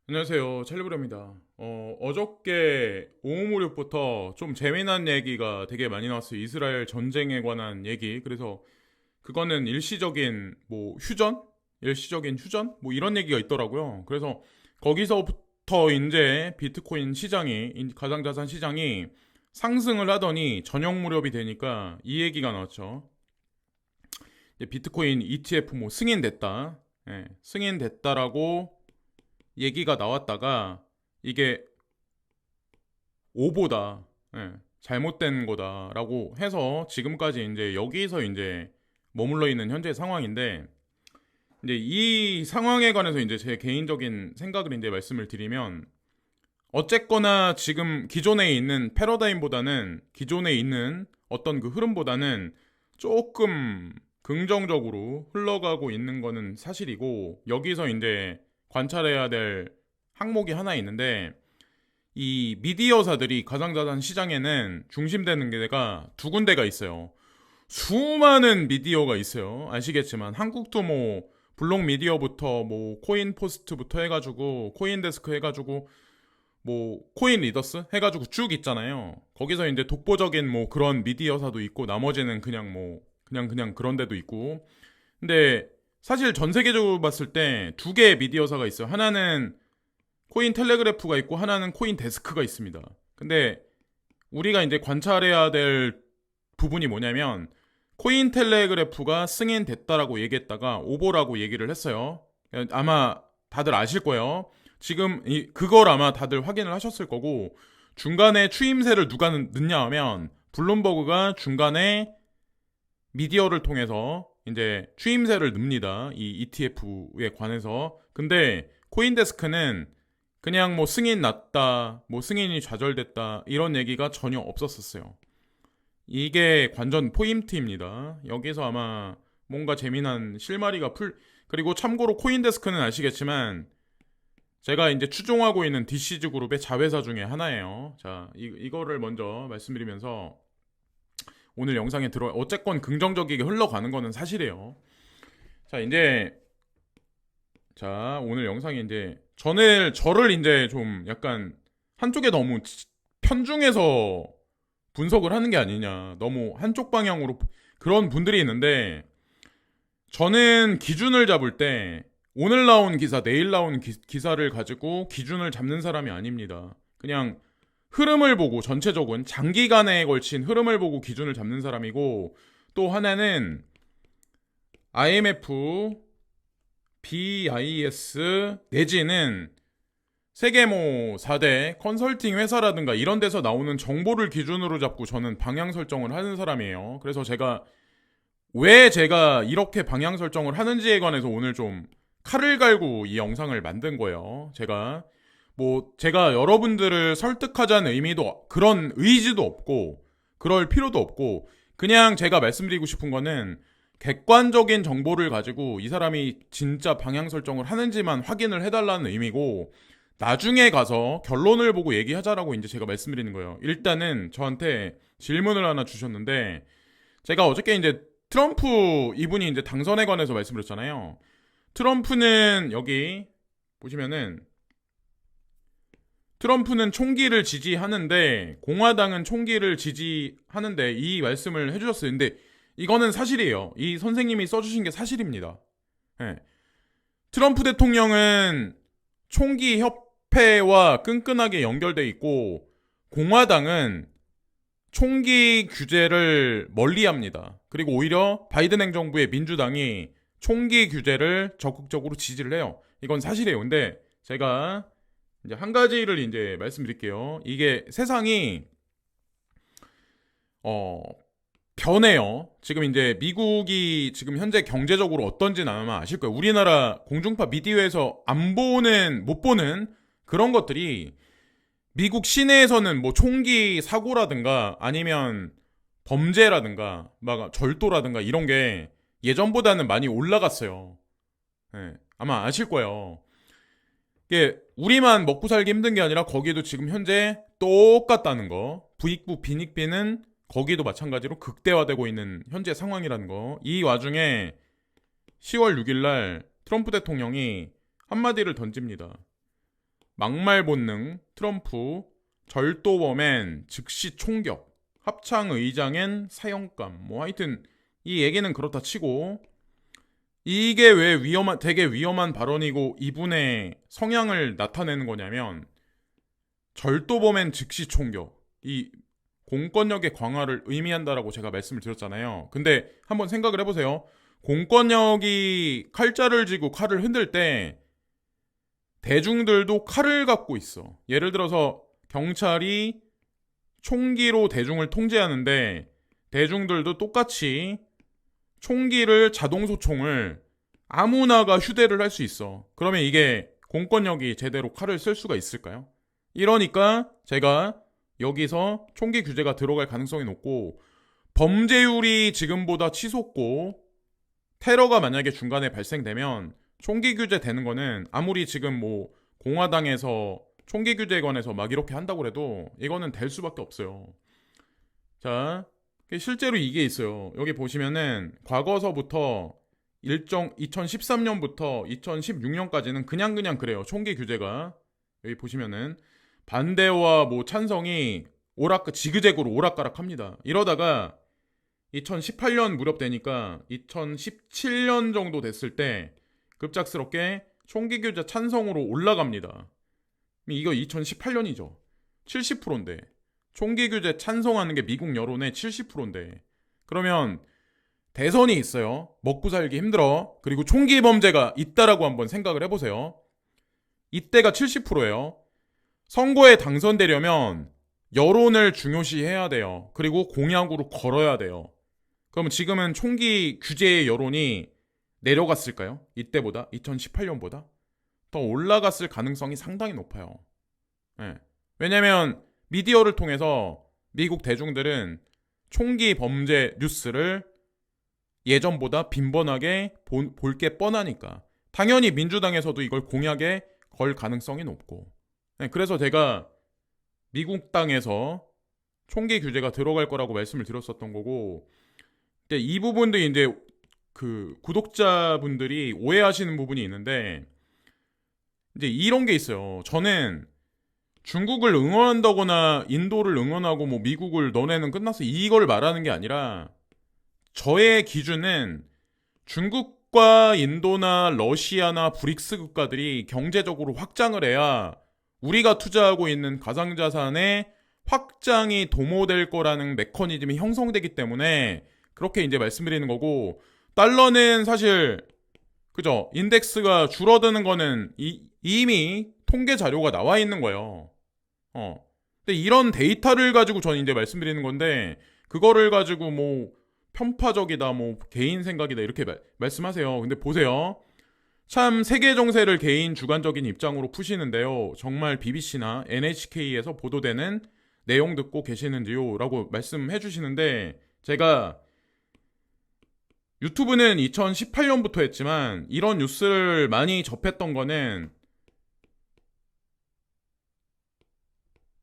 안녕하세요. 찰리브레입니다. 어저께 오후무렵부터 좀 재미난 얘기가 되게 많이 나왔어요. 이스라엘 전쟁에 관한 얘기. 그래서 그거는 일시적인 일시적인 휴전? 뭐 이런 얘기가 있더라고요. 그래서 거기서부터 이제 비트코인 시장이, 가상자산 시장이 상승을 하더니 저녁 무렵이 되니까 이 얘기가 나왔죠. 이제 비트코인 ETF 뭐 승인됐다. 예, 승인됐다라고 얘기가 나왔다가 이게 오보다, 예, 잘못된 거다라고 해서 지금까지 이제 여기서 이제 머물러 있는 현재 상황인데, 이제 이 상황에 관해서 이제 제 개인적인 생각을 이제 말씀을 드리면, 어쨌거나 지금 기존에 있는 패러다임보다는, 기존에 있는 어떤 그 흐름보다는 조금 긍정적으로 흘러가고 있는 거는 사실이고, 여기서 이제 관찰해야 될 항목이 하나 있는데, 이 미디어사들이 가상자산 시장에는 중심되는 게가 두 군데가 있어요. 수많은 미디어가 있어요. 아시겠지만 한국도 뭐 블록 미디어부터 뭐 코인 포스트부터 해가지고 코인 데스크 해가지고 뭐 코인 리더스 해가지고 쭉 있잖아요. 거기서 이제 독보적인 뭐 그런 미디어사도 있고 나머지는 그냥 뭐 그냥 그런 데도 있고. 근데 사실 전 세계적으로 봤을 때 두 개의 미디어사가 있어요. 하나는 코인 텔레그래프가 있고 하나는 코인 데스크가 있습니다. 근데 우리가 이제 관찰해야 될 부분이 뭐냐면 코인 텔레그래프가 승인됐다라고 얘기했다가 오보라고 얘기를 했어요. 아마 다들 아실 거예요. 지금 그걸 아마 다들 확인을 하셨을 거고, 중간에 추임새를 누가 넣냐 하면 블룸버그가 중간에 미디어를 통해서 이제 추임새를 넣습니다. 이 ETF에 관해서. 근데 코인데스크는 그냥 뭐 승인 났다, 뭐 승인이 좌절됐다 이런 얘기가 전혀 없었었어요. 이게 관전 포인트입니다. 여기서 아마 뭔가 재미난 실마리가 그리고 참고로 코인데스크는 아시겠지만 제가 이제 추종하고 있는 DCG 그룹의 자회사 중에 하나예요. 자, 이거를 먼저 말씀드리면서 오늘 영상에 어쨌건 긍정적이게 흘러가는 거는 사실이에요. 자, 이제 오늘 영상이 이제 저를 이제 좀 약간 한쪽에 너무 편중해서 분석을 하는 게 아니냐. 너무 한쪽 방향으로 그런 분들이 있는데, 저는 기준을 잡을 때 오늘 나온 기사, 내일 나온 기사를 가지고 기준을 잡는 사람이 아닙니다. 그냥 흐름을 보고, 전체적인 장기간에 걸친 흐름을 보고 기준을 잡는 사람이고, 또 하나는 IMF, BIS 내지는 세계 뭐 4대 컨설팅 회사라든가 이런 데서 나오는 정보를 기준으로 잡고 저는 방향 설정을 하는 사람이에요. 그래서 왜 제가 이렇게 방향 설정을 하는지에 관해서 오늘 좀 칼을 갈고 이 영상을 만든 거예요. 제가 여러분들을 설득하자는 그런 의지도 없고, 그럴 필요도 없고, 그냥 제가 말씀드리고 싶은 거는 객관적인 정보를 가지고 이 사람이 진짜 방향 설정을 하는지만 확인을 해달라는 의미고, 나중에 가서 결론을 보고 얘기하자라고 이제 제가 말씀드리는 거예요. 일단은 저한테 질문을 하나 주셨는데, 제가 어저께 이제 트럼프 이분이 이제 당선에 관해서 말씀드렸잖아요. 트럼프는 여기 보시면은 트럼프는 총기를 지지하는데 공화당은 총기를 지지하는데 이 말씀을 해주셨어요. 근데 이거는 사실이에요. 이 선생님이 써주신 게 사실입니다. 예. 트럼프 대통령은 총기 협회와 끈끈하게 연결돼 있고, 공화당은 총기 규제를 멀리합니다. 그리고 오히려 바이든 행정부의 민주당이 총기 규제를 적극적으로 지지를 해요. 이건 사실이에요. 근데 제가 이제 한 가지를 이제 말씀드릴게요. 이게 세상이 어 변해요. 지금 이제 미국이 지금 현재 경제적으로 어떤지는 아마 아실 거예요. 우리나라 공중파 미디어에서 못 보는 그런 것들이 미국 시내에서는 뭐 총기 사고라든가 아니면 범죄라든가 막 절도라든가 이런 게 예전보다는 많이 올라갔어요. 예, 아마 아실 거예요. 이게 우리만 먹고 살기 힘든 게 아니라 거기도 지금 현재 똑같다는 거. 부익부 빈익빈은 거기도 마찬가지로 극대화되고 있는 현재 상황이라는 거. 이 와중에 10월 6일 날 트럼프 대통령이 한마디를 던집니다. 막말 본능, 트럼프, 절도범엔 즉시 총격, 합창의장엔 사형감. 뭐 하여튼 이 얘기는 그렇다 치고 이게 왜 되게 위험한 발언이고 이분의 성향을 나타내는 거냐면 절도범엔 즉시 총격. 이 공권력의 강화를 의미한다라고 제가 말씀을 드렸잖아요. 근데 한번 생각을 해보세요. 공권력이 칼자를 쥐고 칼을 흔들 때 대중들도 칼을 갖고 있어. 예를 들어서 경찰이 총기로 대중을 통제하는데 대중들도 똑같이 총기를 자동소총을 아무나가 휴대를 할 수 있어. 그러면 이게 공권력이 제대로 칼을 쓸 수가 있을까요? 이러니까 제가 여기서 총기 규제가 들어갈 가능성이 높고 범죄율이 지금보다 치솟고 테러가 만약에 중간에 발생되면 총기 규제 되는 거는 아무리 지금 뭐 공화당에서 총기 규제에 관해서 막 이렇게 한다고 해도 이거는 될 수밖에 없어요. 자, 실제로 이게 있어요. 여기 보시면은 과거서부터 2013년부터 2016년까지는 그냥 그래요. 총기 규제가. 여기 보시면은 반대와 뭐 찬성이 지그재그로 오락가락합니다. 이러다가 2018년 무렵 되니까 2017년 정도 됐을 때 급작스럽게 총기 규제 찬성으로 올라갑니다. 이거 2018년이죠. 70%인데 총기 규제 찬성하는 게 미국 여론의 70%인데 그러면 대선이 있어요. 먹고 살기 힘들어. 그리고 총기 범죄가 있다라고 한번 생각을 해보세요. 이때가 70%예요. 선거에 당선되려면 여론을 중요시해야 돼요. 그리고 공약으로 걸어야 돼요. 그러면 지금은 총기 규제의 여론이 내려갔을까요? 이때보다? 2018년보다? 더 올라갔을 가능성이 상당히 높아요. 네. 왜냐면 미디어를 통해서 미국 대중들은 총기 범죄 뉴스를 예전보다 빈번하게 볼 게 뻔하니까 당연히 민주당에서도 이걸 공약에 걸 가능성이 높고 네, 그래서 제가 미국 땅에서 총기 규제가 들어갈 거라고 말씀을 드렸었던 거고 근데 이 부분도 이제 그 구독자분들이 오해하시는 부분이 있는데 이제 이런 게 있어요. 저는 중국을 응원한다거나 인도를 응원하고 뭐 미국을 너네는 끝났어 이걸 말하는 게 아니라 저의 기준은 중국과 인도나 러시아나 브릭스 국가들이 경제적으로 확장을 해야 우리가 투자하고 있는 가상자산의 확장이 도모될 거라는 메커니즘이 형성되기 때문에 그렇게 이제 말씀드리는 거고 달러는 사실 그죠 인덱스가 줄어드는 거는 이미 통계 자료가 나와 있는 거예요. 근데 이런 데이터를 가지고 저는 이제 말씀드리는 건데 그거를 가지고 뭐 편파적이다 뭐 개인 생각이다 이렇게 말씀하세요. 근데 보세요. 참 세계 정세를 개인 주관적인 입장으로 푸시는데요. 정말 BBC나 NHK에서 보도되는 내용 듣고 계시는지요? 라고 말씀해 주시는데 제가 유튜브는 2018년부터 했지만 이런 뉴스를 많이 접했던 거는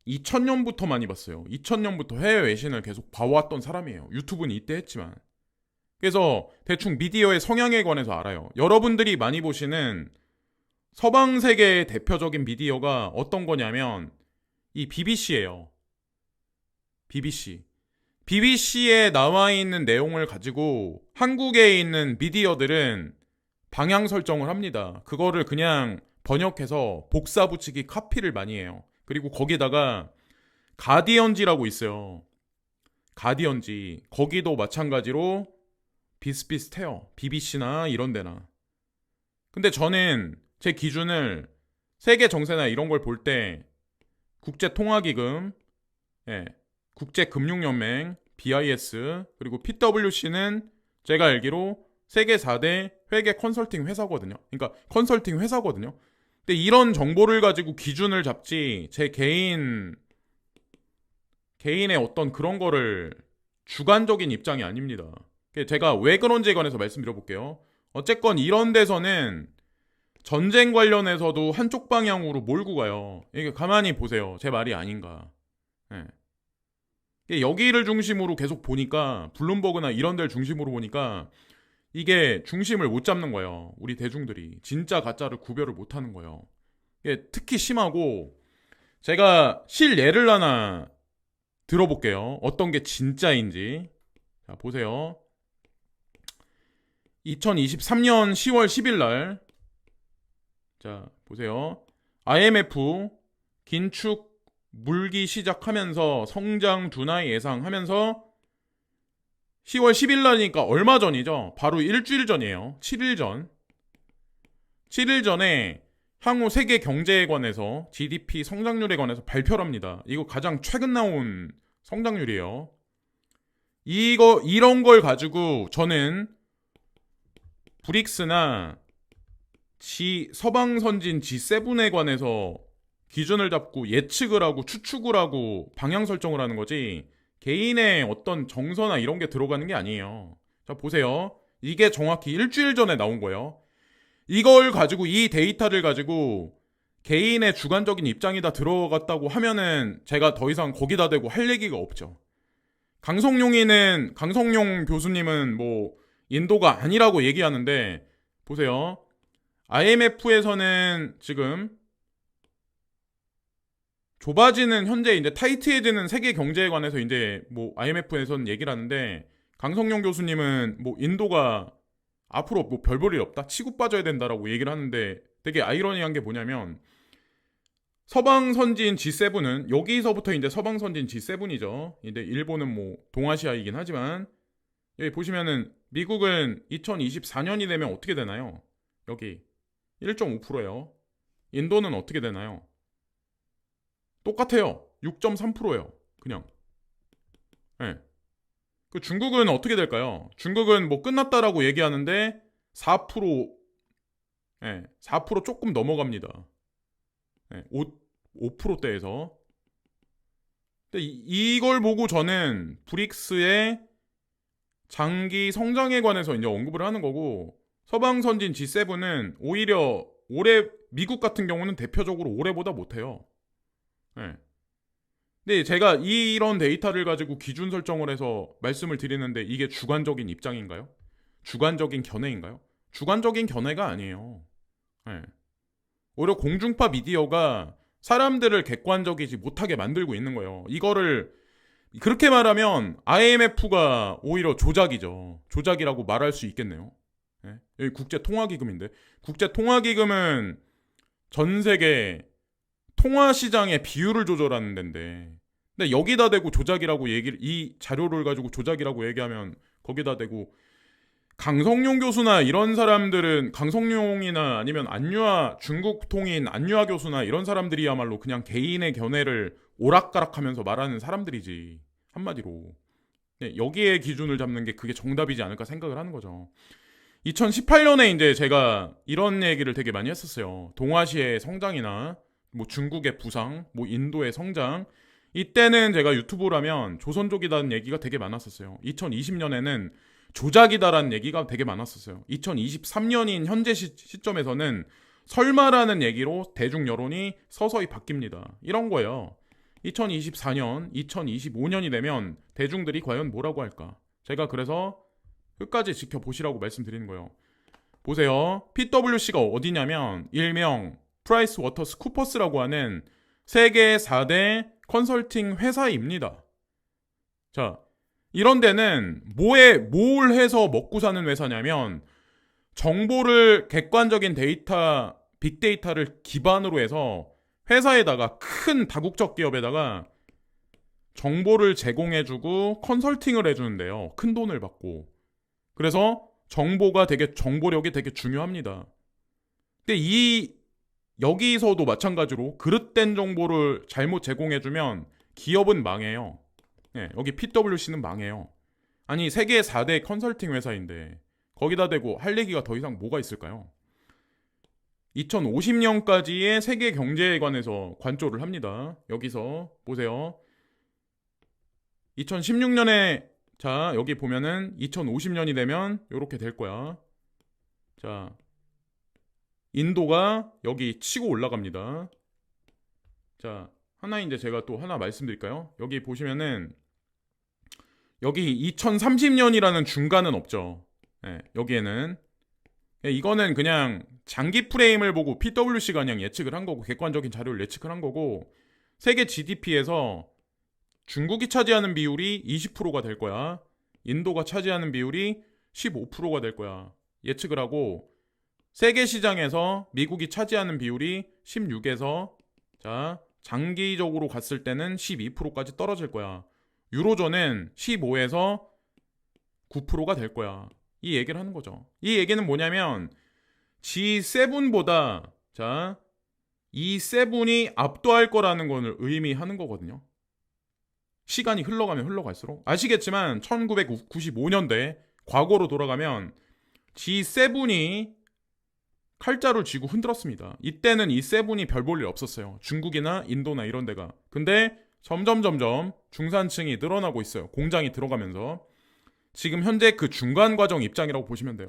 2000년부터 많이 봤어요. 2000년부터 해외 외신을 계속 봐왔던 사람이에요. 유튜브는 이때 했지만. 그래서 대충 미디어의 성향에 관해서 알아요. 여러분들이 많이 보시는 서방 세계의 대표적인 미디어가 어떤 거냐면 이 BBC예요. BBC. BBC에 나와 있는 내용을 가지고 한국에 있는 미디어들은 방향 설정을 합니다. 그거를 그냥 번역해서 복사 붙이기 카피를 많이 해요. 그리고 거기다가 가디언지라고 있어요. 가디언지. 거기도 마찬가지로 비슷비슷해요. BBC나 이런 데나. 근데 저는 제 기준을 세계 정세나 이런 걸 볼 때 국제통화기금, 국제금융연맹, BIS, 그리고 PwC는 제가 알기로 세계 4대 회계 컨설팅 회사거든요. 그러니까 컨설팅 회사거든요. 근데 이런 정보를 가지고 기준을 잡지 제 개인의 어떤 그런 거를 주관적인 입장이 아닙니다. 제가 왜 그런지에 관해서 말씀드려볼게요. 어쨌건 이런 데서는 전쟁 관련해서도 한쪽 방향으로 몰고 가요. 이게 가만히 보세요. 제 말이 아닌가. 여기를 중심으로 계속 보니까 블룸버그나 이런 데를 중심으로 보니까 이게 중심을 못 잡는 거예요. 우리 대중들이 진짜 가짜를 구별을 못 하는 거예요. 이게 특히 심하고, 제가 실예를 하나 들어볼게요. 어떤 게 진짜인지. 자, 보세요. 2023년 10월 10일 날, 자, 보세요. IMF 긴축 물기 시작하면서 성장 둔화 예상하면서 10월 10일 날이니까 얼마 전이죠. 바로 일주일 전이에요. 7일 전. 7일 전에 향후 세계 경제에 관해서 GDP 성장률에 관해서 발표를 합니다. 이거 가장 최근 나온 성장률이에요. 이런 걸 가지고 저는 브릭스나 서방 선진 G7에 관해서 기준을 잡고 예측을 하고 추측을 하고 방향 설정을 하는 거지, 개인의 어떤 정서나 이런 게 들어가는 게 아니에요. 자, 보세요. 이게 정확히 일주일 전에 나온 거예요. 이걸 가지고, 이 데이터를 가지고 개인의 주관적인 입장이 다 들어갔다고 하면은 제가 더 이상 거기다 대고 할 얘기가 없죠. 강성용 교수님은 뭐 인도가 아니라고 얘기하는데, 보세요. IMF에서는 지금 좁아지는, 현재 이제 타이트해지는 세계 경제에 관해서 이제 뭐 IMF에서는 얘기를 하는데, 강성용 교수님은 뭐 인도가 앞으로 뭐 별 볼 일 없다, 치고 빠져야 된다라고 얘기를 하는데, 되게 아이러니한 게 뭐냐면, 서방 선진 G7은, 여기서부터 이제 서방 선진 G7이죠. 근데 일본은 뭐 동아시아이긴 하지만, 여기 보시면은 미국은 2024년이 되면 어떻게 되나요? 여기 1.5%예요. 인도는 어떻게 되나요? 똑같아요. 6.3%예요. 그냥. 네. 그 중국은 어떻게 될까요? 중국은 뭐 끝났다라고 얘기하는데 4%, 네, 4% 조금 넘어갑니다. 네, 5%대에서. 근데 이걸 보고 저는 브릭스의 장기 성장에 관해서 이제 언급을 하는 거고, 서방 선진 G7은 오히려 올해, 미국 같은 경우는 대표적으로 올해보다 못해요. 네. 근데 제가 이런 데이터를 가지고 기준 설정을 해서 말씀을 드리는데, 이게 주관적인 입장인가요? 주관적인 견해인가요? 주관적인 견해가 아니에요. 네. 오히려 공중파 미디어가 사람들을 객관적이지 못하게 만들고 있는 거예요. 이거를 그렇게 말하면 IMF가 오히려 조작이죠. 조작이라고 말할 수 있겠네요. 네. 여기 국제통화기금인데, 국제통화기금은 전 세계 통화시장의 비율을 조절하는 데인데, 근데 여기다 대고 조작이라고 이 자료를 가지고 조작이라고 얘기하면, 거기다 대고 강성용 교수나 이런 사람들은, 강성용이나 아니면 중국 통인 안유아 교수나 이런 사람들이야말로 그냥 개인의 견해를 오락가락하면서 말하는 사람들이지, 한마디로. 네, 여기에 기준을 잡는 게 그게 정답이지 않을까 생각을 하는 거죠. 2018년에 이제 제가 이런 얘기를 되게 많이 했었어요. 동아시아의 성장이나 뭐 중국의 부상, 뭐 인도의 성장. 이때는 제가 유튜브를 하면 조선족이라는 얘기가 되게 많았었어요. 2020년에는 조작이다라는 얘기가 되게 많았었어요. 2023년인 현재 시점에서는 설마라는 얘기로 대중 여론이 서서히 바뀝니다. 이런 거예요. 2024년, 2025년이 되면 대중들이 과연 뭐라고 할까? 제가 그래서 끝까지 지켜보시라고 말씀드리는 거예요. 보세요. PwC가 어디냐면 일명 프라이스 워터스 쿠퍼스라고 하는 세계 4대 컨설팅 회사입니다. 자, 이런 데는 뭘 해서 먹고 사는 회사냐면, 정보를, 객관적인 데이터, 빅데이터를 기반으로 해서 회사에다가, 큰 다국적 기업에다가 정보를 제공해주고 컨설팅을 해주는데요. 큰 돈을 받고. 그래서 정보력이 되게 중요합니다. 근데 여기서도 마찬가지로 그릇된 정보를 잘못 제공해주면 기업은 망해요. 네, 여기 PwC는 망해요. 아니, 세계 4대 컨설팅 회사인데 거기다 대고 할 얘기가 더 이상 뭐가 있을까요? 2050년까지의 세계 경제에 관해서 관조를 합니다. 여기서 보세요. 2016년에, 자, 여기 보면은 2050년이 되면 이렇게 될 거야. 자, 인도가 여기 치고 올라갑니다. 자, 하나 이제 제가 또 하나 말씀드릴까요? 여기 보시면은 여기 2030년이라는 중간은 없죠. 네, 여기에는. 네, 이거는 그냥 장기 프레임을 보고 PwC가 그냥 예측을 한 거고, 객관적인 자료를 예측을 한 거고, 세계 GDP에서 중국이 차지하는 비율이 20%가 될 거야. 인도가 차지하는 비율이 15%가 될 거야. 예측을 하고, 세계 시장에서 미국이 차지하는 비율이 16에서 자, 장기적으로 갔을 때는 12%까지 떨어질 거야. 유로존은 15에서 9%가 될 거야. 이 얘기를 하는 거죠. 이 얘기는 뭐냐면 G7보다 자, 이 7이 압도할 거라는 걸 의미하는 거거든요. 시간이 흘러가면 흘러갈수록 아시겠지만 1995년대 과거로 돌아가면 G7이 칼자루 쥐고 흔들었습니다. 이때는 이 7이 별 볼 일 없었어요. 중국이나 인도나 이런 데가. 근데 점점 중산층이 늘어나고 있어요. 공장이 들어가면서. 지금 현재 그 중간 과정 입장이라고 보시면 돼요.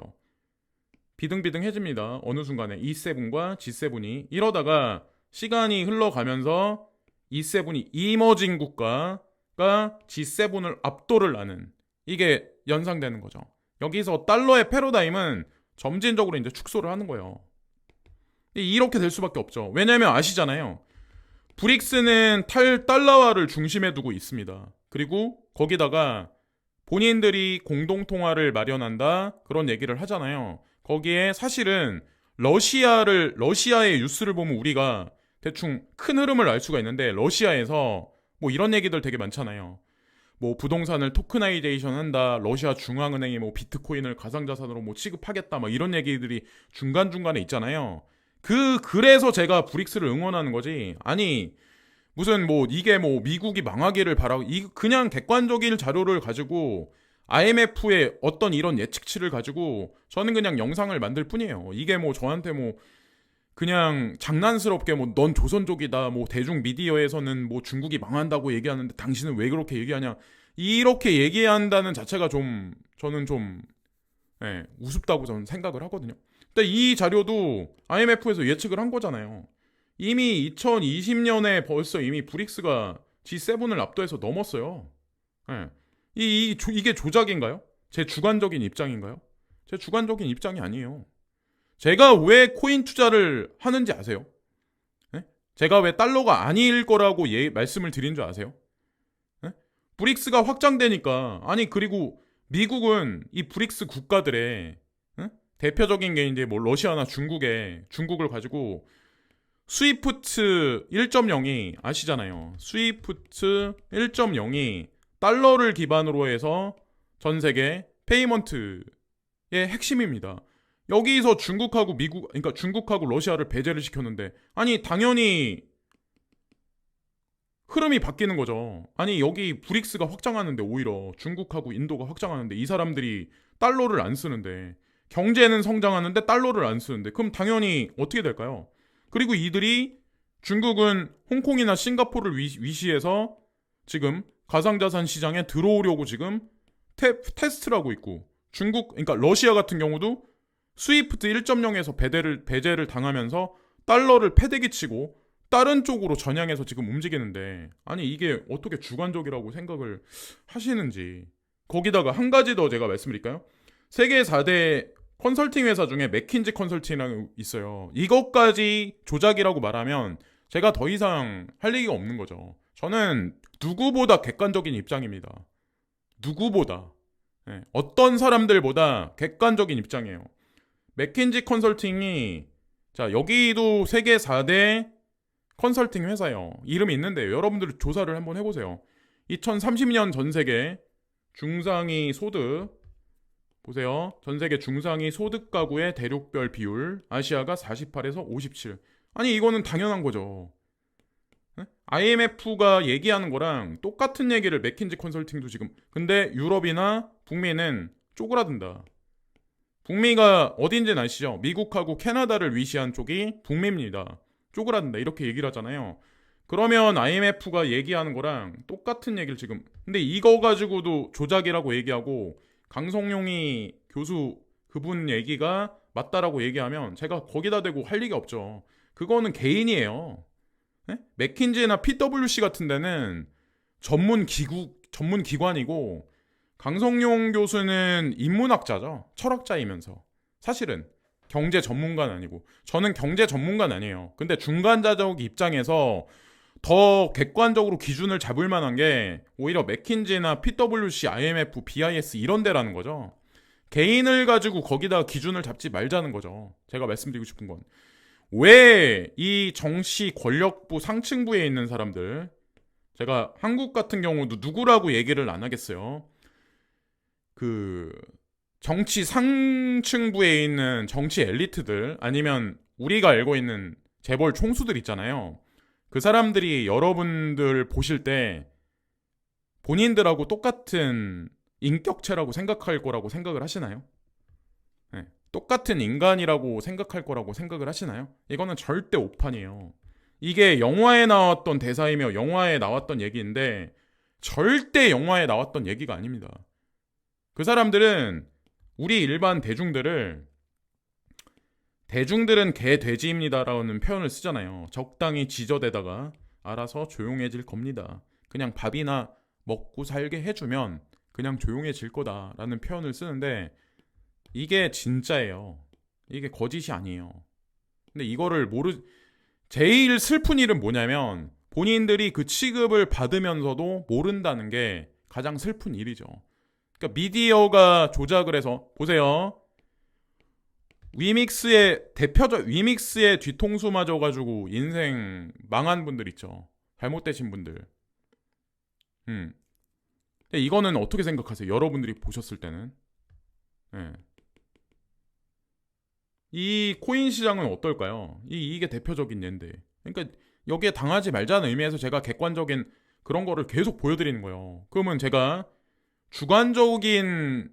비등비등해집니다. 어느 순간에 E7과 G7이. 이러다가 시간이 흘러가면서 E7이 이머징 국가가 G7을 압도를 하는, 이게 연상되는 거죠. 여기서 달러의 패러다임은 점진적으로 이제 축소를 하는 거예요. 이렇게 될 수밖에 없죠. 왜냐하면 아시잖아요. 브릭스는 달러화를 중심에 두고 있습니다. 그리고 거기다가 본인들이 공동통화를 마련한다 그런 얘기를 하잖아요. 거기에 사실은 러시아의 뉴스를 보면 우리가 대충 큰 흐름을 알 수가 있는데, 러시아에서 뭐 이런 얘기들 되게 많잖아요. 뭐 부동산을 토크나이제이션 한다, 러시아 중앙은행이 뭐 비트코인을 가상자산으로 뭐 취급하겠다, 막 이런 얘기들이 중간중간에 있잖아요. 그래서 제가 브릭스를 응원하는 거지. 아니 무슨 뭐 이게 뭐 미국이 망하기를 바라고, 그냥 객관적인 자료를 가지고 IMF의 어떤 이런 예측치를 가지고 저는 그냥 영상을 만들 뿐이에요. 이게 뭐 저한테 뭐 그냥 장난스럽게 뭐 넌 조선족이다, 뭐 대중 미디어에서는 뭐 중국이 망한다고 얘기하는데 당신은 왜 그렇게 얘기하냐, 이렇게 얘기한다는 자체가 저는 좀 우습다고 저는 생각을 하거든요. 근데 이 자료도 IMF에서 예측을 한 거잖아요. 이미 2020년에 벌써 이미 브릭스가 G7을 압도해서 넘었어요. 이게 조작인가요? 제 주관적인 입장인가요? 제 주관적인 입장이 아니에요. 제가 왜 코인 투자를 하는지 아세요? 제가 왜 달러가 아닐 거라고 말씀을 드린 줄 아세요? 브릭스가 확장되니까. 아니 그리고 미국은 이 브릭스 국가들의 대표적인 게 이제 뭐 러시아나 중국을 가지고 스위프트 1.0이 아시잖아요. 스위프트 1.0이 달러를 기반으로 해서 전 세계 페이먼트의 핵심입니다. 여기서 그러니까 중국하고 러시아를 배제를 시켰는데, 아니 당연히 흐름이 바뀌는 거죠. 아니 여기 브릭스가 확장하는데, 오히려 중국하고 인도가 확장하는데 이 사람들이 달러를 안 쓰는데, 경제는 성장하는데 달러를 안 쓰는데, 그럼 당연히 어떻게 될까요? 그리고 중국은 홍콩이나 싱가포르를 위시해서 지금 가상자산 시장에 들어오려고 지금 테스트를 하고 있고, 그러니까 러시아 같은 경우도 스위프트 1.0에서 배제를 당하면서 달러를 패대기 치고 다른 쪽으로 전향해서 지금 움직이는데, 아니 이게 어떻게 주관적이라고 생각을 하시는지. 거기다가 한 가지 더 제가 말씀드릴까요? 세계 4대 컨설팅 회사 중에 맥킨지 컨설팅이라고 있어요. 이것까지 조작이라고 말하면 제가 더 이상 할 얘기가 없는 거죠. 저는 누구보다 객관적인 입장입니다. 누구보다. 어떤 사람들보다 객관적인 입장이에요. 맥킨지 컨설팅이, 자 여기도 세계 4대 컨설팅 회사예요. 이름이 있는데 여러분들 조사를 한번 해보세요. 2030년 전 세계 중상위 소득 보세요. 전 세계 중상위 소득 가구의 대륙별 비율, 아시아가 48에서 57. 아니 이거는 당연한 거죠. IMF가 얘기하는 거랑 똑같은 얘기를 맥킨지 컨설팅도 지금. 근데 유럽이나 북미는 쪼그라든다. 북미가 어딘지는 아시죠? 미국하고 캐나다를 위시한 쪽이 북미입니다. 쪼그라든다 이렇게 얘기를 하잖아요. 그러면 IMF가 얘기하는 거랑 똑같은 얘기를 지금. 근데 이거 가지고도 조작이라고 얘기하고, 강성용이 교수 그분 얘기가 맞다라고 얘기하면 제가 거기다 대고 할 얘기가 없죠. 그거는 개인이에요. 맥킨지나 PwC 같은 데는 전문 기관이고, 강성용 교수는 인문학자죠. 철학자이면서. 사실은 경제 전문가는 아니고. 저는 경제 전문가는 아니에요. 근데 중간자적 입장에서 더 객관적으로 기준을 잡을 만한 게 오히려 맥킨지나 PwC, IMF, BIS 이런 데라는 거죠. 개인을 가지고 거기다 기준을 잡지 말자는 거죠. 제가 말씀드리고 싶은 건. 왜 이 정치 권력부 상층부에 있는 사람들, 제가 한국 같은 경우도 누구라고 얘기를 안 하겠어요. 그 정치 상층부에 있는 정치 엘리트들, 아니면 우리가 알고 있는 재벌 총수들 있잖아요. 그 사람들이 여러분들 보실 때 본인들하고 똑같은 인격체라고 생각할 거라고 생각을 하시나요? 네. 똑같은 인간이라고 생각할 거라고 생각을 하시나요? 이거는 절대 오판이에요. 이게 영화에 나왔던 대사이며 영화에 나왔던 얘기인데 절대 영화에 나왔던 얘기가 아닙니다. 그 사람들은 우리 일반 대중들은 개 돼지입니다라는 표현을 쓰잖아요. 적당히 지저대다가 알아서 조용해질 겁니다. 그냥 밥이나 먹고 살게 해주면 그냥 조용해질 거다라는 표현을 쓰는데 이게 진짜예요. 이게 거짓이 아니에요. 근데 이거를 제일 슬픈 일은 뭐냐면 본인들이 그 취급을 받으면서도 모른다는 게 가장 슬픈 일이죠. 그러니까 미디어가 조작을 해서 보세요. 위믹스의 뒤통수 맞아가지고 인생 망한 분들 있죠. 잘못되신 분들. 근데 이거는 어떻게 생각하세요? 여러분들이 보셨을 때는. 네. 이 코인 시장은 어떨까요? 이게 대표적인 예인데. 그러니까 여기에 당하지 말자는 의미에서 제가 객관적인 그런 거를 계속 보여드리는 거예요. 그러면 제가 주관적인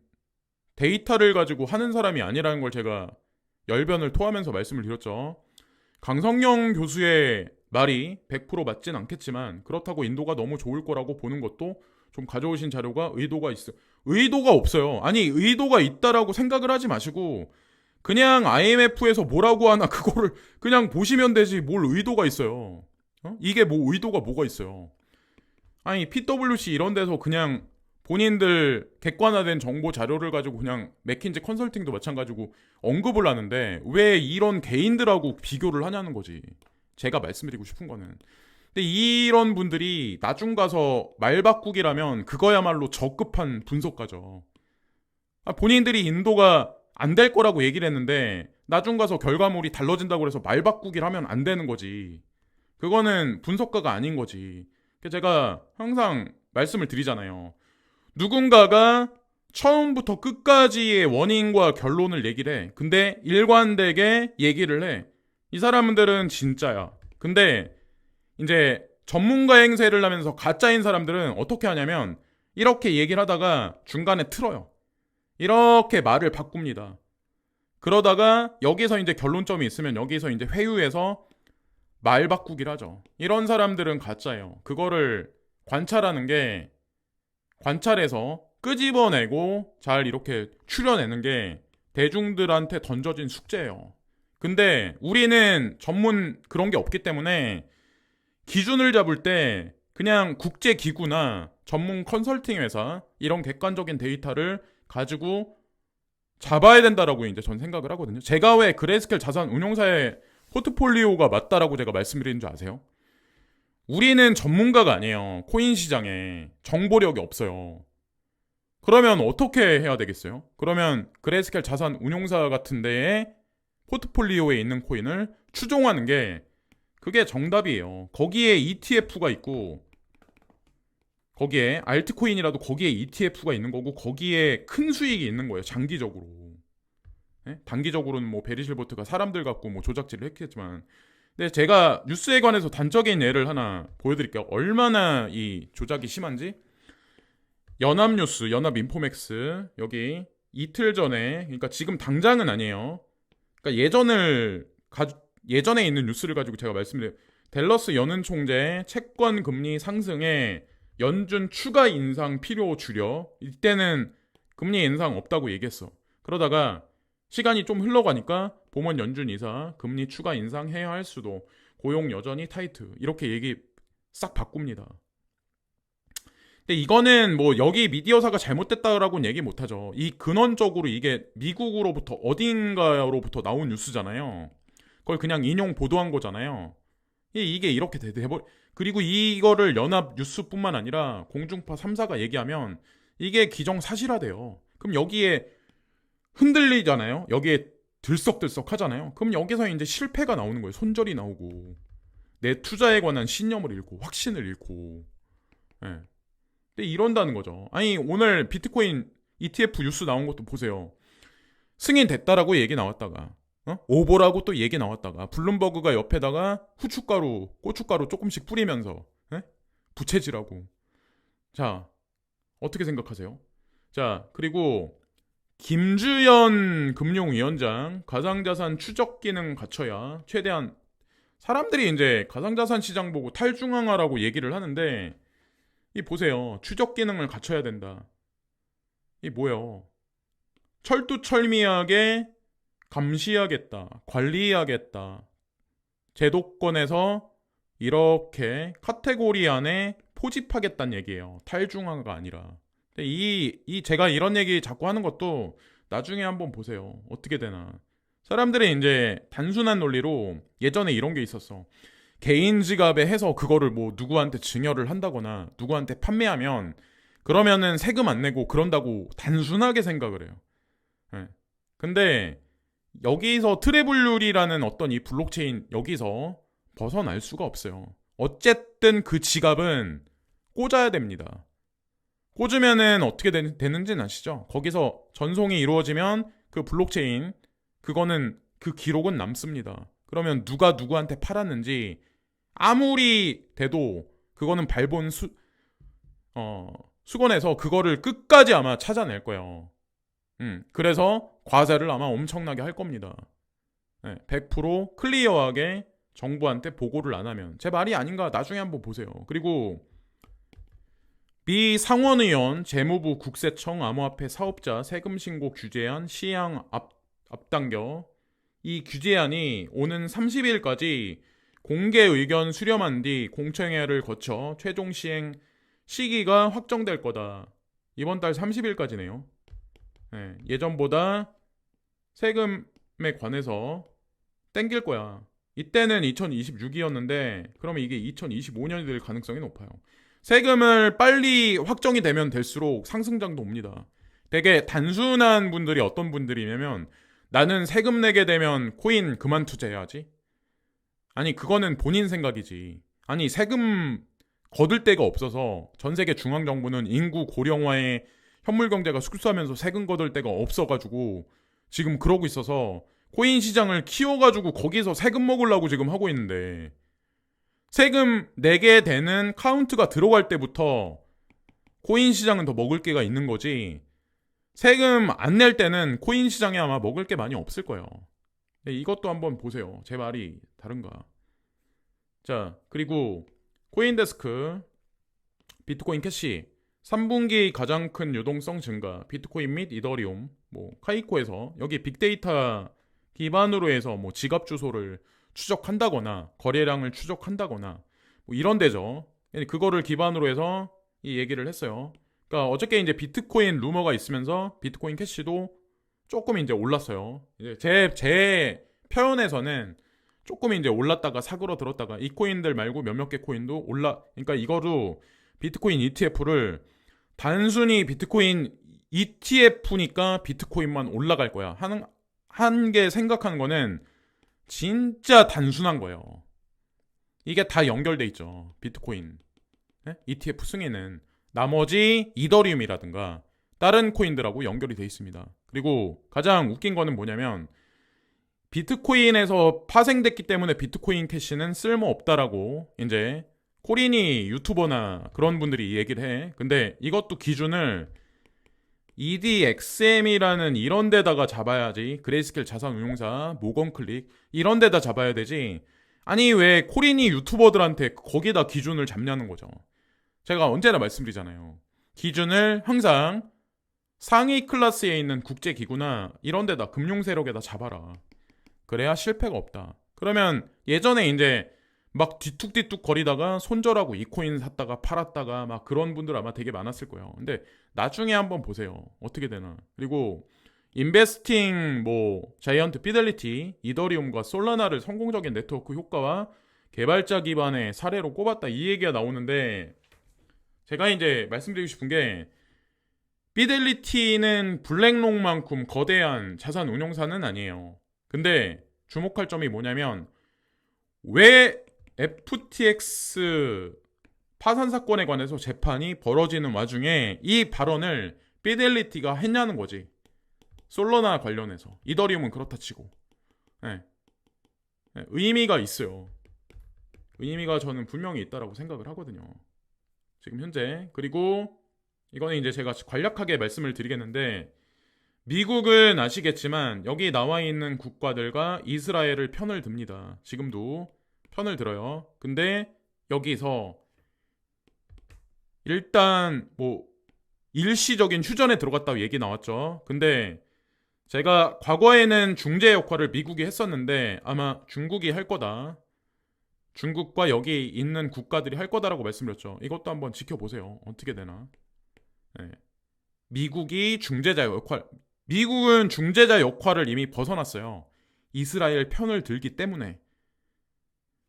데이터를 가지고 하는 사람이 아니라는 걸 제가 열변을 토하면서 말씀을 드렸죠. 강성영 교수의 말이 100% 맞진 않겠지만 그렇다고 인도가 너무 좋을 거라고 보는 것도 좀 가져오신 자료가 의도가 있어요. 의도가 없어요. 아니 의도가 있다라고 생각을 하지 마시고 그냥 IMF에서 뭐라고 하나 그거를 그냥 보시면 되지 뭘 의도가 있어요. 이게 뭐 의도가 뭐가 있어요. 아니 PwC 이런 데서 그냥 본인들 객관화된 정보 자료를 가지고 그냥 맥킨지 컨설팅도 마찬가지고 언급을 하는데 왜 이런 개인들하고 비교를 하냐는 거지. 제가 말씀드리고 싶은 거는. 근데 이런 분들이 나중 가서 말 바꾸기라면 그거야말로 적급한 분석가죠. 본인들이 인도가 안 될 거라고 얘기를 했는데 나중 가서 결과물이 달라진다고 해서 말 바꾸기를 하면 안 되는 거지. 그거는 분석가가 아닌 거지. 제가 항상 말씀을 드리잖아요. 누군가가 처음부터 끝까지의 원인과 결론을 얘기를 해. 근데 일관되게 얘기를 해. 이 사람들은 진짜야. 근데 이제 전문가 행세를 하면서 가짜인 사람들은 어떻게 하냐면 이렇게 얘기를 하다가 중간에 틀어요. 이렇게 말을 바꿉니다. 그러다가 여기서 이제 결론점이 있으면 여기서 이제 회유해서 말 바꾸기를 하죠. 이런 사람들은 가짜예요. 그거를 관찰하는 게 관찰해서 끄집어내고 잘 이렇게 추려내는 게 대중들한테 던져진 숙제예요. 근데 우리는 전문 그런 게 없기 때문에 기준을 잡을 때 그냥 국제기구나 전문 컨설팅 회사 이런 객관적인 데이터를 가지고 잡아야 된다라고 이제 전 생각을 하거든요. 제가 왜 그레이스켈 자산 운용사의 포트폴리오가 맞다라고 제가 말씀드리는 줄 아세요? 우리는 전문가가 아니에요. 코인 시장에 정보력이 없어요. 그러면 어떻게 해야 되겠어요? 그러면 그레이스켈 자산 운용사 같은 데에 포트폴리오에 있는 코인을 추종하는 게 그게 정답이에요. 거기에 ETF가 있고 거기에 알트코인이라도 거기에 ETF가 있는 거고 거기에 큰 수익이 있는 거예요. 장기적으로. 네? 단기적으로는 뭐 베리실버트가 사람들 갖고 뭐 조작질을 했겠지만 근데 제가 뉴스에 관해서 단적인 예를 하나 보여드릴게요. 얼마나 이 조작이 심한지. 연합뉴스, 연합인포맥스 여기 이틀 전에 그러니까 지금 당장은 아니에요. 그러니까 예전에 있는 뉴스를 가지고 제가 말씀드려요. 댈러스 연은 총재 채권 금리 상승에 연준 추가 인상 필요 주려. 이때는 금리 인상 없다고 얘기했어. 그러다가 시간이 좀 흘러가니까 봄원 연준 이사 금리 추가 인상해야 할 수도 고용 여전히 타이트 이렇게 얘기 싹 바꿉니다. 근데 이거는 뭐 여기 미디어사가 잘못됐다라고는 얘기 못하죠. 이 근원적으로 이게 미국으로부터 어딘가로부터 나온 뉴스잖아요. 그걸 그냥 인용 보도한 거잖아요. 이게 이렇게 돼버. 그리고 이거를 연합 뉴스뿐만 아니라 공중파 3사가 얘기하면 이게 기정사실화돼요. 그럼 여기에 흔들리잖아요. 여기에 들썩들썩 하잖아요. 그럼 여기서 이제 실패가 나오는 거예요. 손절이 나오고 내 투자에 관한 신념을 잃고 확신을 잃고. 예. 근데 이런다는 거죠. 아니 오늘 비트코인 ETF 뉴스 나온 것도 보세요. 승인됐다라고 얘기 나왔다가 오보라고 또 얘기 나왔다가 블룸버그가 옆에다가 후춧가루, 고춧가루 조금씩 뿌리면서 부채질하고. 자, 어떻게 생각하세요? 자, 그리고 김주연 금융위원장 가상자산 추적 기능 갖춰야 최대한. 사람들이 이제 가상자산 시장 보고 탈중앙화라고 얘기를 하는데 이 보세요. 추적 기능을 갖춰야 된다. 이 뭐예요? 철두철미하게 감시하겠다, 관리하겠다. 제도권에서 이렇게 카테고리 안에 포집하겠다는 얘기예요. 탈중앙화가 아니라. 근데 제가 이런 얘기 자꾸 하는 것도 나중에 한번 보세요. 어떻게 되나. 사람들이 이제 단순한 논리로 예전에 이런 게 있었어. 개인 지갑에 해서 그거를 뭐 누구한테 증여를 한다거나 누구한테 판매하면 그러면은 세금 안 내고 그런다고 단순하게 생각을 해요. 네. 근데 여기서 트래블률이라는 어떤 이 블록체인 여기서 벗어날 수가 없어요. 어쨌든 그 지갑은 꽂아야 됩니다. 꽂으면은 어떻게 되는지는 아시죠? 거기서 전송이 이루어지면 그 블록체인 그거는 그 기록은 남습니다. 그러면 누가 누구한테 팔았는지 아무리 돼도 그거는 발본 수건에서 그거를 끝까지 아마 찾아낼 거예요. 그래서 과세를 아마 엄청나게 할 겁니다. 100% 클리어하게 정부한테 보고를 안 하면. 제 말이 아닌가 나중에 한번 보세요. 그리고 미 상원의원 재무부 국세청 암호화폐 사업자 세금 신고 규제안 시행 앞당겨. 이 규제안이 오는 30일까지 공개 의견 수렴한 뒤 공청회를 거쳐 최종 시행 시기가 확정될 거다. 이번 달 30일까지네요. 예전보다 세금에 관해서 땡길 거야. 이때는 2026이었는데 그러면 이게 2025년이 될 가능성이 높아요. 세금을 빨리 확정이 되면 될수록 상승장도 옵니다. 되게 단순한 분들이 어떤 분들이냐면 나는 세금 내게 되면 코인 그만 투자해야지. 아니 그거는 본인 생각이지. 아니 세금 거둘 데가 없어서 전 세계 중앙정부는 인구 고령화에 현물 경제가 숙소하면서 세금 거둘 데가 없어가지고 지금 그러고 있어서 코인 시장을 키워가지고 거기서 세금 먹으려고 지금 하고 있는데 세금 내게 되는 카운트가 들어갈 때부터 코인 시장은 더 먹을 게가 있는 거지. 세금 안 낼 때는 코인 시장에 아마 먹을 게 많이 없을 거예요. 이것도 한번 보세요. 제 말이 다른가. 자, 그리고 코인데스크 비트코인 캐시 3분기 가장 큰 유동성 증가 비트코인 및 이더리움 카이코에서 여기 빅데이터 기반으로 해서 지갑 주소를 추적한다거나 거래량을 추적한다거나 이런 데죠. 그거를 기반으로 해서 이 얘기를 했어요. 그러니까 어저께 이제 비트코인 루머가 있으면서 비트코인 캐시도 조금 이제 올랐어요. 이제 제 표현에서는 조금 이제 올랐다가 사그러들었다가 이 코인들 말고 몇몇 개 코인도 그러니까 이거로 비트코인 ETF를 단순히 비트코인 ETF니까 비트코인만 올라갈 거야 한 게 생각하는 거는 진짜 단순한 거예요. 이게 다 연결돼 있죠. 비트코인 ETF 승인은 나머지 이더리움이라든가 다른 코인들하고 연결이 돼 있습니다. 그리고 가장 웃긴 거는 뭐냐면 비트코인에서 파생됐기 때문에 비트코인 캐시는 쓸모없다라고 이제 코리니 유튜버나 그런 분들이 얘기를 해. 근데 이것도 기준을 EDXM이라는 이런 데다가 잡아야지. 그레이스케일 자산운용사, 모건클릭 이런 데다 잡아야 되지. 아니 왜 코리니 유튜버들한테 거기다 기준을 잡냐는 거죠. 제가 언제나 말씀드리잖아요. 기준을 항상 상위 클래스에 있는 국제기구나 이런 데다 금융세력에다 잡아라. 그래야 실패가 없다. 그러면 예전에 이제 막 뒤툭뒤툭 거리다가 손절하고 이 코인 샀다가 팔았다가 막 그런 분들 아마 되게 많았을 거예요. 근데 나중에 한번 보세요. 어떻게 되나. 그리고 인베스팅 뭐 자이언트 피델리티, 이더리움과 솔라나를 성공적인 네트워크 효과와 개발자 기반의 사례로 꼽았다 이 얘기가 나오는데 제가 이제 말씀드리고 싶은 게 피델리티는 블랙록만큼 거대한 자산 운용사는 아니에요. 근데 주목할 점이 뭐냐면 왜 FTX 파산 사건에 관해서 재판이 벌어지는 와중에 이 발언을 피델리티가 했냐는 거지. 솔로나 관련해서. 이더리움은 그렇다 치고. 네. 네, 의미가 있어요. 의미가 저는 분명히 있다라고 생각을 하거든요. 지금 현재. 그리고 이거는 이제 제가 간략하게 말씀을 드리겠는데 미국은 아시겠지만 여기 나와 있는 국가들과 이스라엘을 편을 듭니다. 지금도 편을 들어요. 근데 여기서 일단 뭐 일시적인 휴전에 들어갔다고 얘기 나왔죠. 근데 제가 과거에는 중재 역할을 미국이 했었는데 아마 중국이 할 거다. 중국과 여기 있는 국가들이 할 거다라고 말씀드렸죠. 이것도 한번 지켜보세요. 어떻게 되나. 네. 미국이 중재자 역할, 미국은 중재자 역할을 이미 벗어났어요. 이스라엘 편을 들기 때문에.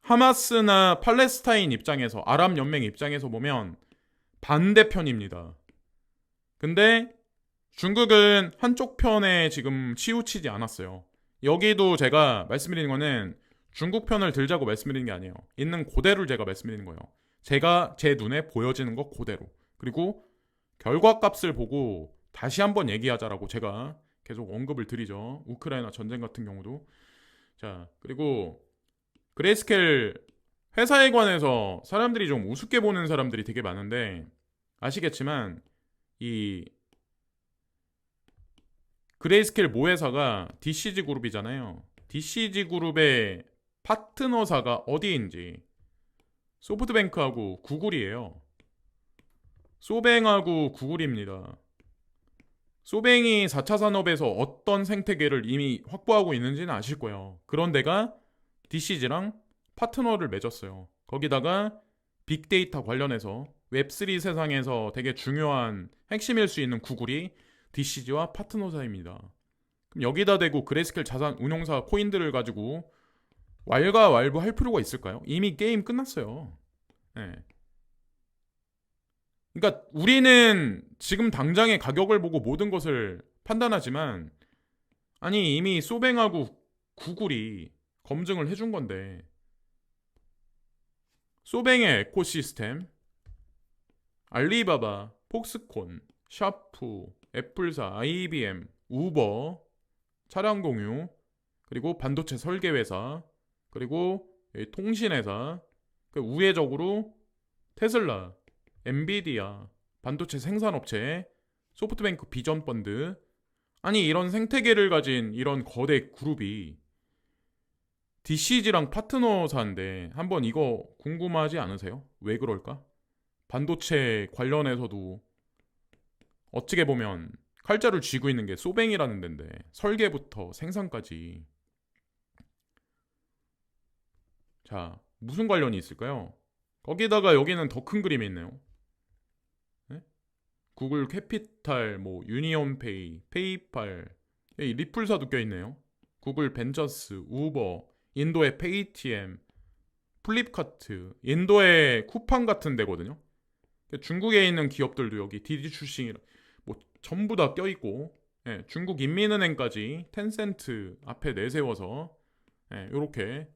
하마스나 팔레스타인 입장에서, 아랍 연맹 입장에서 보면 반대편입니다. 근데 중국은 한쪽 편에 지금 치우치지 않았어요. 여기도 제가 말씀드리는 거는 중국 편을 들자고 말씀드리는 게 아니에요. 있는 그대로를 제가 말씀드리는 거예요. 제가 제 눈에 보여지는 것 그대로. 그리고 결과값을 보고 다시 한번 얘기하자라고 제가 계속 언급을 드리죠. 우크라이나 전쟁 같은 경우도. 자, 그리고 그레이스켈 회사에 관해서 사람들이 좀 우습게 보는 사람들이 되게 많은데 아시겠지만 이 그레이스켈 모회사가 DCG 그룹이잖아요. DCG 그룹의 파트너사가 어디인지 소프트뱅크하고 구글이에요. 소뱅하고 구글입니다. 소뱅이 4차 산업에서 어떤 생태계를 이미 확보하고 있는지는 아실 거예요. 그런 데가 DCG랑 파트너를 맺었어요. 거기다가 빅데이터 관련해서 웹3 세상에서 되게 중요한 핵심일 수 있는 구글이 DCG와 파트너사입니다. 그럼 여기다 대고 그레이스켈 자산 운용사 코인들을 가지고 왈가왈부할 필요가 있을까요? 이미 게임 끝났어요. 네. 그러니까 우리는 지금 당장의 가격을 보고 모든 것을 판단하지만 아니 이미 소뱅하고 구글이 검증을 해준 건데 소뱅의 에코시스템, 알리바바, 폭스콘, 샤프, 애플사, IBM, 우버, 차량 공유, 그리고 반도체 설계회사, 그리고 통신회사, 우회적으로 테슬라, 엔비디아, 반도체 생산업체, 소프트뱅크 비전펀드, 아니 이런 생태계를 가진 이런 거대 그룹이 DCG랑 파트너사인데 한번 이거 궁금하지 않으세요? 왜 그럴까? 반도체 관련해서도 어떻게 보면 칼자를 쥐고 있는 게 소뱅이라는 데인데 설계부터 생산까지 자 무슨 관련이 있을까요? 거기다가 여기는 더 큰 그림이 있네요. 네? 구글 캐피탈, 뭐 유니온페이, 페이팔, 리플사도 껴있네요. 구글 벤처스, 우버, 인도의 페이티엠, 플립카트, 인도의 쿠팡 같은 데거든요. 중국에 있는 기업들도 여기 디디 출싱이라 뭐 전부 다 껴있고 예, 중국 인민은행까지 텐센트 앞에 내세워서 예, 요렇게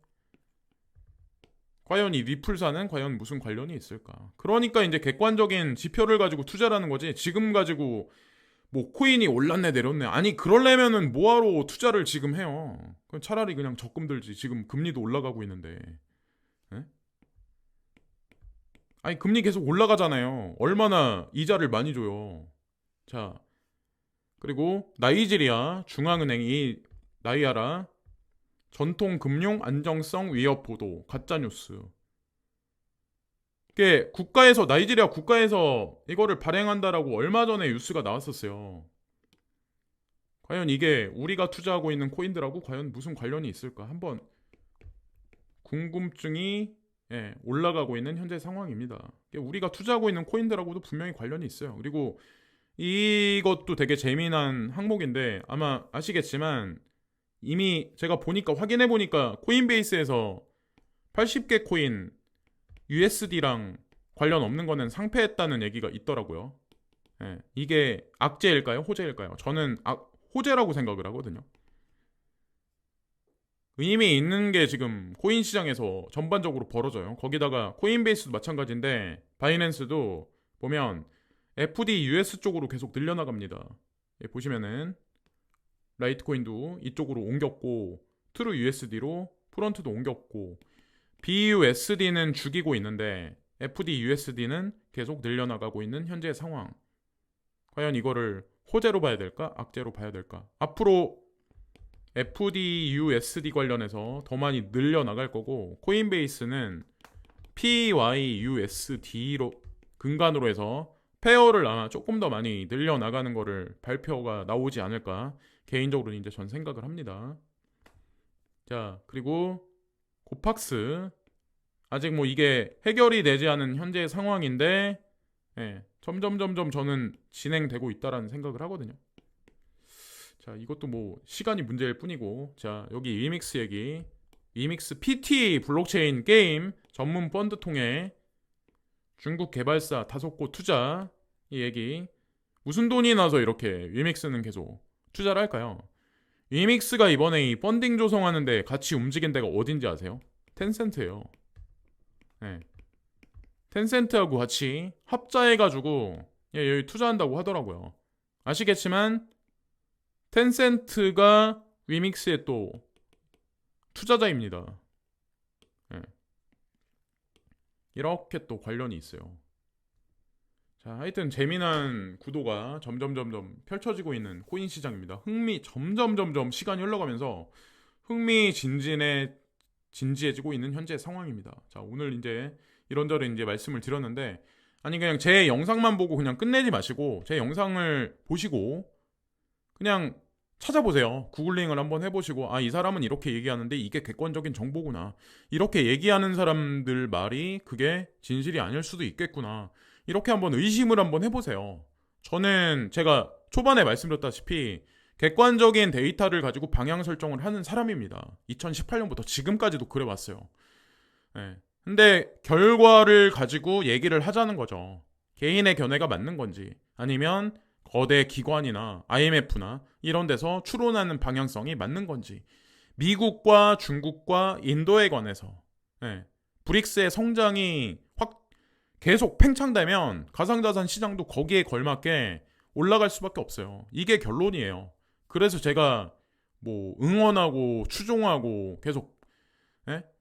과연 이 리플사는 과연 무슨 관련이 있을까? 그러니까 이제 객관적인 지표를 가지고 투자라는 거지. 지금 가지고 뭐 코인이 올랐네 내렸네. 아니 그러려면은 뭐하러 투자를 지금 해요? 그럼 차라리 그냥 적금 들지. 지금 금리도 올라가고 있는데. 예? 아니 금리 계속 올라가잖아요. 얼마나 이자를 많이 줘요. 자 그리고 나이지리아 중앙은행이 나이아라 전통 금융 안정성 위협 보도 가짜 뉴스. 이게 국가에서 나이지리아 국가에서 이거를 발행한다라고 얼마 전에 뉴스가 나왔었어요. 과연 이게 우리가 투자하고 있는 코인들하고 과연 무슨 관련이 있을까? 한번 궁금증이 올라가고 있는 현재 상황입니다. 우리가 투자하고 있는 코인들하고도 분명히 관련이 있어요. 그리고 이것도 되게 재미난 항목인데 아마 아시겠지만 이미 제가 보니까 확인해 보니까 코인베이스에서 80개 코인 USD랑 관련 없는 거는 상폐했다는 얘기가 있더라고요. 이게 악재일까요? 호재일까요? 저는 호재라고 생각을 하거든요. 의미 있는 게 지금 코인 시장에서 전반적으로 벌어져요. 거기다가 코인베이스도 마찬가지인데 바이낸스도 보면 FD US 쪽으로 계속 늘려나갑니다. 보시면은 라이트코인도 이쪽으로 옮겼고 트루 USD로 프론트도 옮겼고 BUSD는 죽이고 있는데 FD USD는 계속 늘려나가고 있는 현재 상황. 과연 이거를 호재로 봐야 될까? 악재로 봐야 될까? 앞으로 FDUSD 관련해서 더 많이 늘려나갈 거고 코인베이스는 PYUSD로 근간으로 해서 페어를 아마 조금 더 많이 늘려나가는 거를 발표가 나오지 않을까 개인적으로는 이제 전 생각을 합니다. 자, 그리고 고팍스 아직 뭐 이게 해결이 되지 않은 현재 상황인데 점점 저는 진행되고 있다라는 생각을 하거든요. 자, 이것도 뭐 시간이 문제일 뿐이고, 자, 여기 위믹스 얘기. 위믹스 PT 블록체인 게임 전문 펀드 통해 중국 개발사 5곳 투자 이 얘기. 무슨 돈이 나서 이렇게 위믹스는 계속 투자를 할까요? 위믹스가 이번에 이 펀딩 조성하는데 같이 움직인 데가 어딘지 아세요? 텐센트예요. 텐센트하고 같이 합자해가지고 여기 투자한다고 하더라고요. 아시겠지만 텐센트가 위믹스의 또 투자자입니다. 이렇게 또 관련이 있어요. 자, 하여튼 재미난 구도가 점점 펼쳐지고 있는 코인 시장입니다. 점점 시간이 흘러가면서 진지해지고 있는 현재 상황입니다. 자, 오늘 이제 이런저런 이제 말씀을 드렸는데 아니 그냥 제 영상만 보고 그냥 끝내지 마시고 제 영상을 보시고 그냥 찾아보세요. 구글링을 한번 해보시고 이 사람은 이렇게 얘기하는데 이게 객관적인 정보구나. 이렇게 얘기하는 사람들 말이 그게 진실이 아닐 수도 있겠구나. 이렇게 한번 의심을 한번 해보세요. 저는 제가 초반에 말씀드렸다시피 객관적인 데이터를 가지고 방향 설정을 하는 사람입니다. 2018년부터 지금까지도 그래왔어요. 근데 결과를 가지고 얘기를 하자는 거죠. 개인의 견해가 맞는 건지 아니면 거대 기관이나 IMF나 이런 데서 추론하는 방향성이 맞는 건지 미국과 중국과 인도에 관해서 브릭스의 성장이 계속 팽창되면 가상자산 시장도 거기에 걸맞게 올라갈 수밖에 없어요. 이게 결론이에요. 그래서 제가 뭐 응원하고 추종하고 계속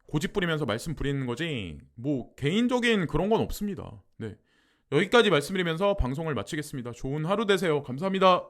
고집 부리면서 말씀 부리는 거지 뭐 개인적인 그런 건 없습니다. 여기까지 말씀드리면서 방송을 마치겠습니다. 좋은 하루 되세요. 감사합니다.